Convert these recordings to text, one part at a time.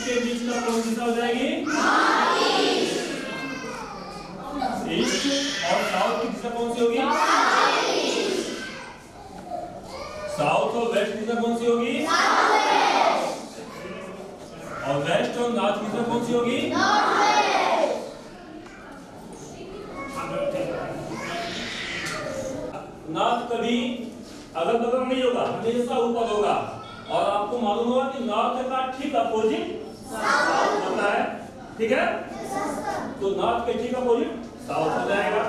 के बीच का कौन सी दिशा हो जाएगी? ईस्ट और साउथ की दिशा कौन सी होगी? साउथ और वेस्ट की दिशा कौन सी होगी? और वेस्ट और नॉर्थ की दिशा कौन सी होगी? नॉर्थ कभी अगल बगल नहीं होगा, हमेशा ऊपर होगा। और आपको मालूम होगा कि नॉर्थ का ठीक अपोजिट साउथ होता है, ठीक है? तो नॉर्थ के ठीक अपोजिट साउथ हो जाएगा।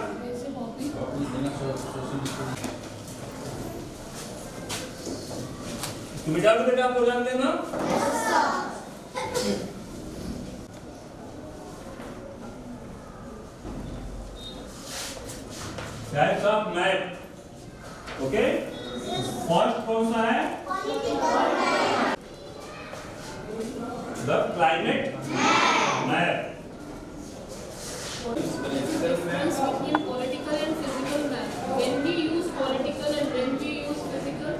तुम्हें जाओगे बेटा, आपको जानते हैं ना? Types of map, okay? First कौन सा है? The climate map. Difference between political and physical map. When we use political and when we use physical.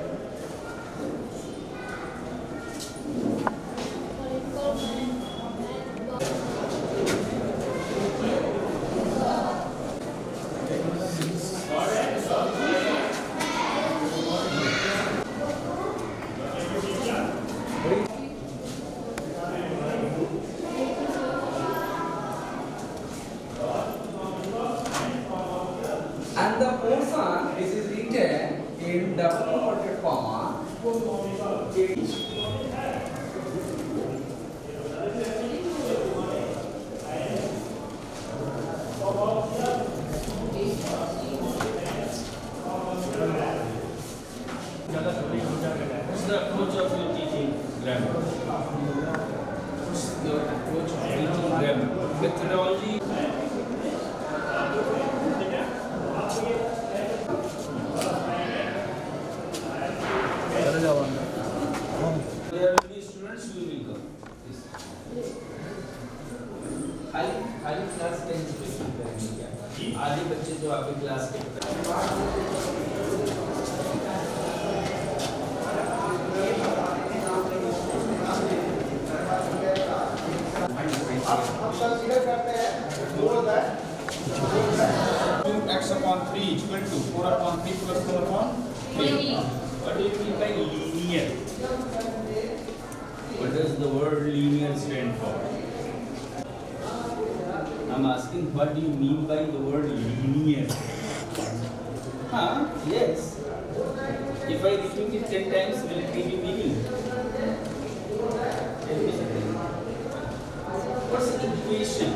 And the portion which is written in double inverted comma What's the approach of your teaching grammar? What's your approach of teaching grammar? Methodology? There will be students who will come. खाली class का inspection करेंगे क्या? आधे बच्चे जो आपके class के X upon 3 equal to 4 upon 3 plus 4 upon 3. What do you mean by linear? What does the word linear stand for? I'm asking, what do you mean by the word linear? Yes. If I repeat it 10 times, will it give you meaning? What's the equation?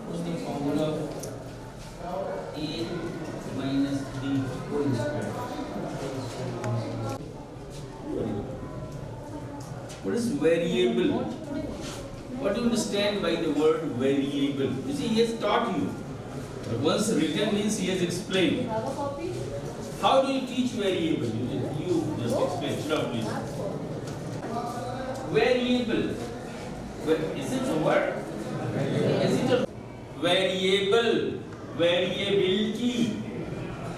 What's the formula of A minus B whole square? What is variable? What do you understand by the word variable? You see, he has taught you. But once written means he has explained. How do you teach variable? You just explain. Sure, please. Variable. Is it a word? Is it a variable? Variability.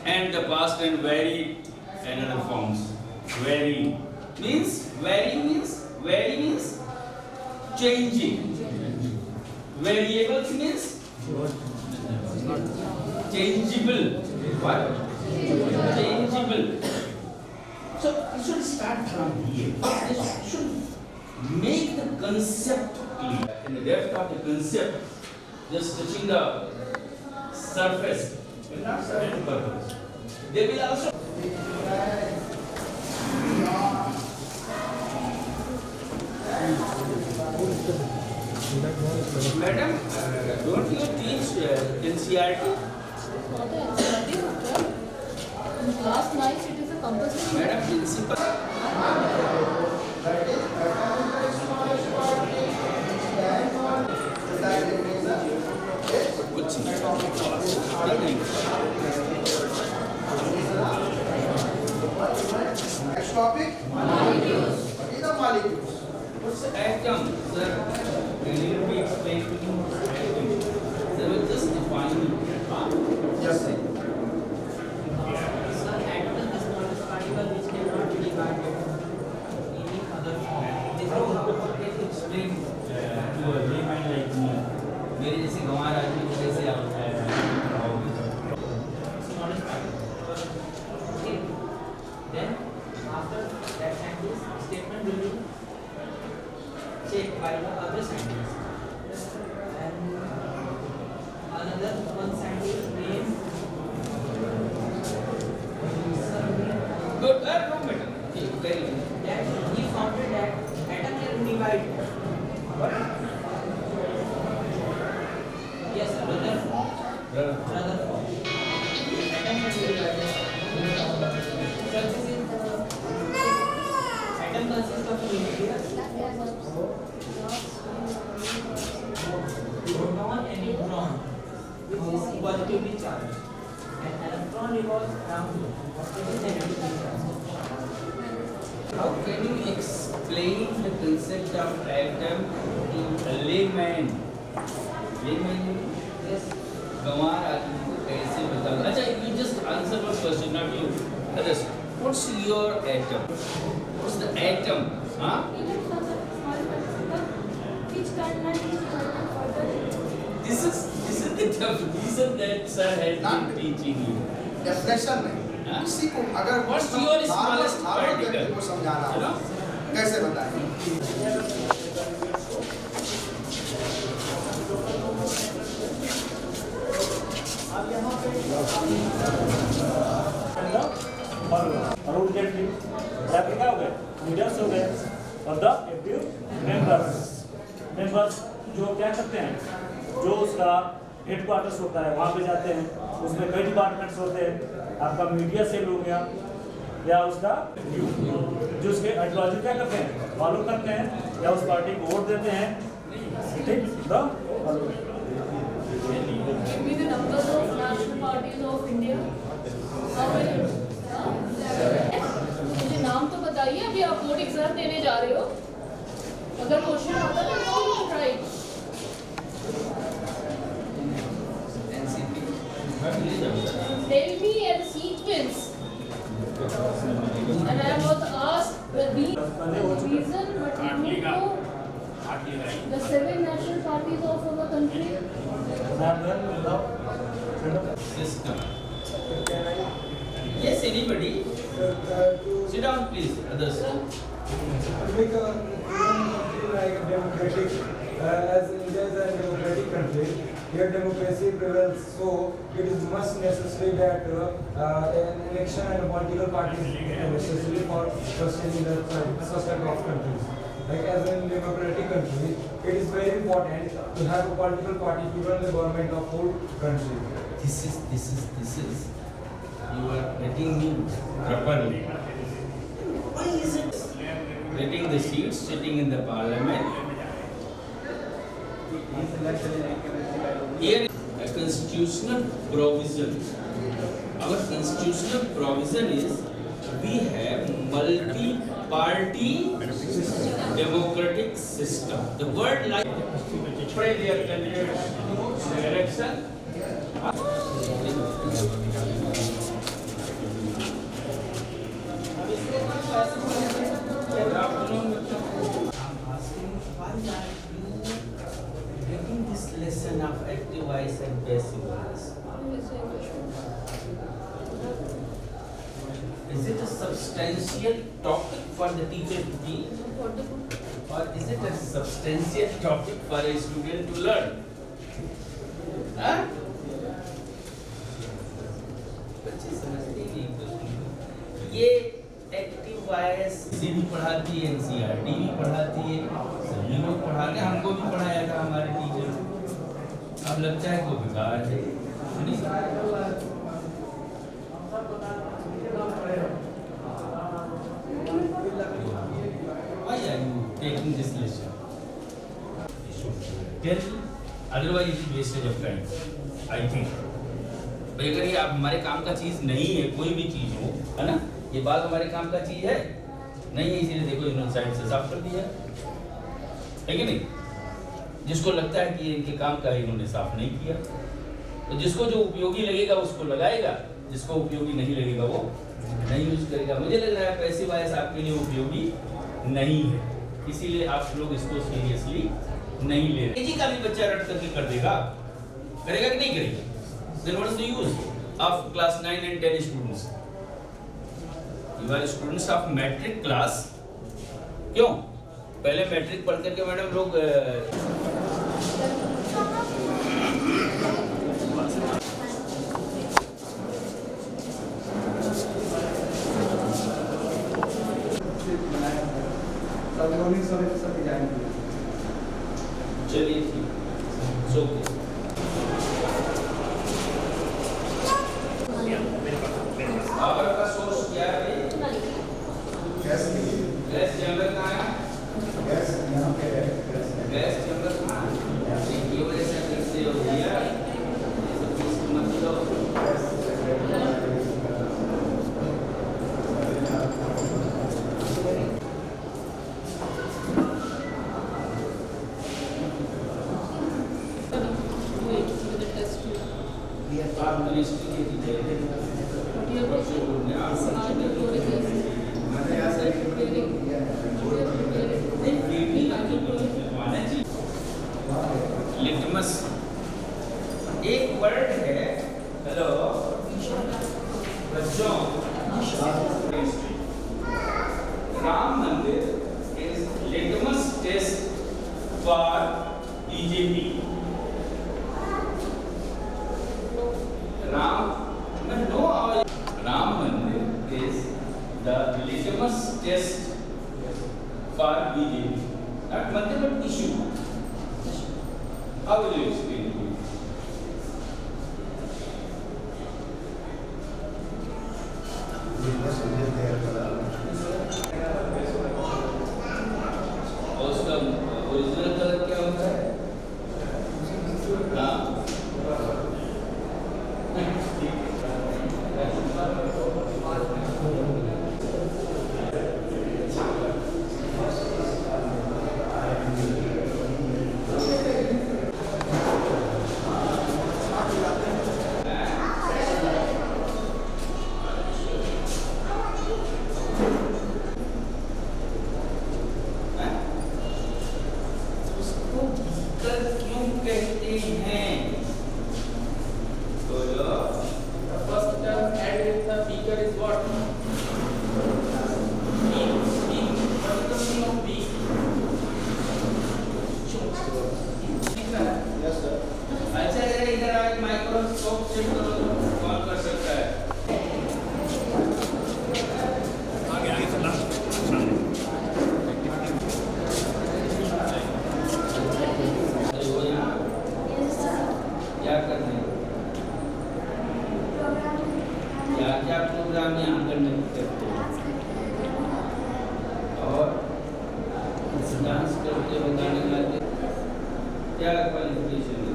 And the past and varied and other forms. Vary means changing. Variables means changeable. What? Changeable. So you should start from here. You should make the concept clear. In the depth of the concept, just touching the surface will not serve any purpose. They will also. Madam, don't you teach NCERT? Not the NCERT, in class 9 it is a compulsory. Madam, principal. कुछ नहीं. Next topic? Molecules. What is the molecules? What's the atom, sir? Can you explain to me? Sir, will just define it. Yes, sir. Sir, atom is not a particle which cannot be divided in any other form. This is how can you explain to a layman like me? मेरे जैसे गंवार आदमी को कैसे आप पढ़ाओगे? It's not a particle. Okay. Then after that scientist statement will be checked by the other scientists. And another one scientist named Good. Wrong better. Okay, very good. that he found that atom can divide. What? Yes, brother form. Brother form. Atom can be divided. Atom consists of nucleus, proton and neutron, which is positively charged, and electron revolves around it, which is negatively charged. How can you explain the concept of atom to a layman? Layman, Yes. गंवार आदमी को कैसे बताओ? अच्छा, you just answer one question, not you. Others. What's your atom? What's the atom? Huh? Which cannot be further. This is the definition that sir has been teaching you. Definition नहीं. हाँ? किसी को अगर What's your smallest normal particle? व्यक्ति को समझाना You हो, know? कैसे बताएं? और उनके क्या हो गए मीडियम्स हो गए और द एक्टिव मेंबर्स जो क्या करते हैं, जो उसका हेडक्वार्टर्स होता है वहाँ पे जाते हैं, उसमें कई डिपार्टमेंट्स होते हैं, आपका मीडिया सेल हो गया या उसका जो उसके आइडियोलॉजी क्या करते हैं, फॉलो करते हैं या उस पार्टी को वोट देते हैं, ठीक the Give me the numbers of national parties of India. How many? मुझे नाम तो बताइए, अभी आप बोर्ड एग्जाम देने जा रहे हो, अगर क्वेश्चन आता है तो right. Tell me a sequence. And I was asked the reason, but you know the 7 national parties of our country. System. Yes, anybody? Sit down, please. Others. To make a country like a democratic, as India is a democratic country, here democracy prevails, so it is much necessary that an election and a political party is necessary for sustaining the such type of countries. Like as in democratic country, it is very important to have a political party to run the government of whole country. This is. You are getting me properly. Why is it getting the seats, sitting in the parliament? Here a constitutional provision. Our constitutional provision is we have multi-party democratic system. The word like pray their candidates in the election. Good afternoon. I'm asking why are you getting this lesson of active voice and passive voice? Is it a substantial topic for the teacher to teach? Or is it a substantial topic for a student to learn? Huh? बच्चे समझते नहीं ये active voice सी भी पढ़ाती है, NCERT भी पढ़ाती है, सभी लोग पढ़ाते हैं, हमको भी पढ़ाया था हमारे टीचर। अब लगता है को बेकार है नहीं? Why are you taking this lesson? Tell, otherwise it is wastage of time. I think. भाई अगर ये आप हमारे काम का चीज नहीं है, कोई भी चीज हो, है ना? ये बात हमारे काम का चीज है नहीं है, इसीलिए देखो इन्होंने साइड से साफ कर दिया है कि नहीं? जिसको लगता है कि ये इनके काम का है, इन्होंने साफ नहीं किया, तो जिसको जो उपयोगी लगेगा उसको लगाएगा, जिसको उपयोगी नहीं लगेगा वो नहीं यूज करेगा। मुझे लग रहा है पैसिव वॉइस आपके लिए उपयोगी नहीं है, इसीलिए आप लोग इसको सीरियसली नहीं ले रहे। जी का भी बच्चा रट करके कर देगा, करेगा कि नहीं करेगा? Then what is the use of class 9 and 10 students? You are students of matric class. क्यों? पहले मैट्रिक पढ़ करके मैडम लोग चलिए ठीक सो पावर का सोर्स क्या है? गैस गैस चैम्बर कहाँ है? गैस यहाँ पे है गैस चैम्बर कहाँ है? ये वजह से फिर से हो गया मतलब लिटमस एक वर्ड है। हेलो बच्चों, Ram Mandir is litmus test for BJP. Ram Mandir is the litmus test for BJP. Not mandir but issue. How will you explain to me? और उसका ओरिजिनल कलर क्या होता है? हाँ क्यों कहते हैं? तो first term add with the beaker is what? अच्छा इधर आ माइक्रोस्कोप चेक करो तो कौन कर सकता है? क्या करने क्या प्रोग्राम यहाँ करने करते हो? और डांस करते हो, गाने गाते, क्या क्वालिफिकेशन है?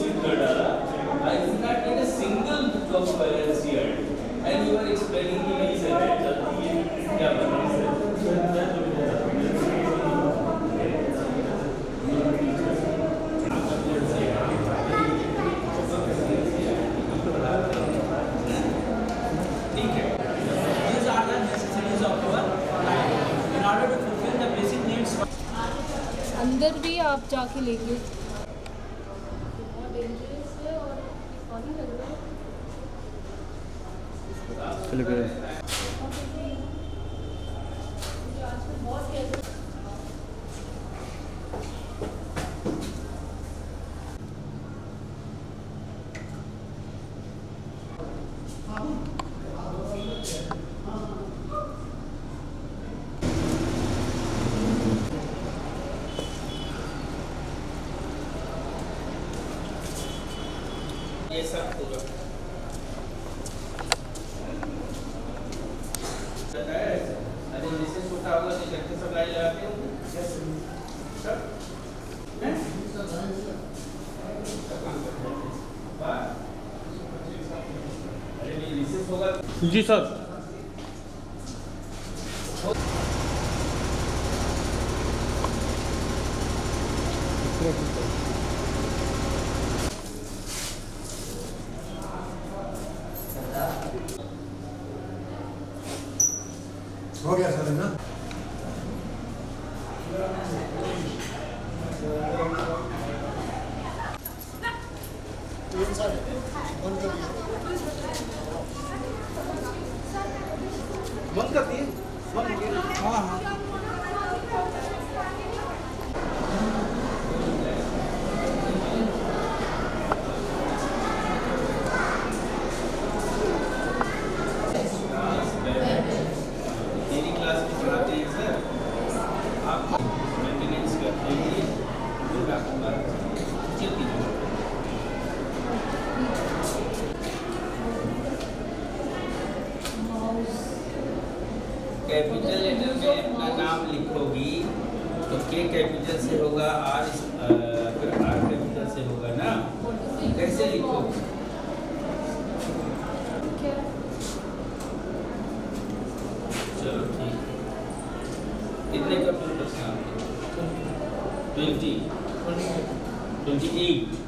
इतना डाला, I did not get a single book of NCERT, and you are explaining to me sir that ये क्या बना These are the necessities of our life. In order to fulfill the basic needs. अंदर भी आप जाके लेंगे। बहुत dangerous है और funny लग रहा है। मुझे आजकल बहुत कैसे ये सब होगा। अरे जैसे छोटा होगा तो इकट्ठे सब लाइन लगाते होंगे। सब हैं? अरे ये रिसेस होगा। जी सर। हो गया सर ना? बंद कर दिए? बंद हो गया? हाँ हाँ। मेरी क्लास में पढ़ाते हैं सर, आप मेंटेनेंस करते हैं, दूर रखूँगा, चलती जाओ। कैपिटल लेटर में अपना नाम लिखोगी तो के कैपिटल से होगा, आर फिर आर कैपिटल से होगा ना, कैसे लिखोगे? चलो ठीक। कितने कंप्यूटर्स हैं आपके? 28।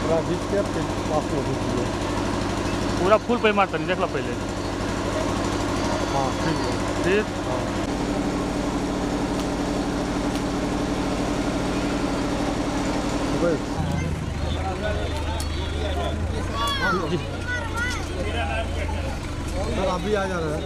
थोड़ा बीच के फिर पास में दीजिए। पूरा फुल पे मारता नहीं, देख लो पहले। हाँ ठीक है। ठीक। हाँ बस। सर अभी आ जा रहा है।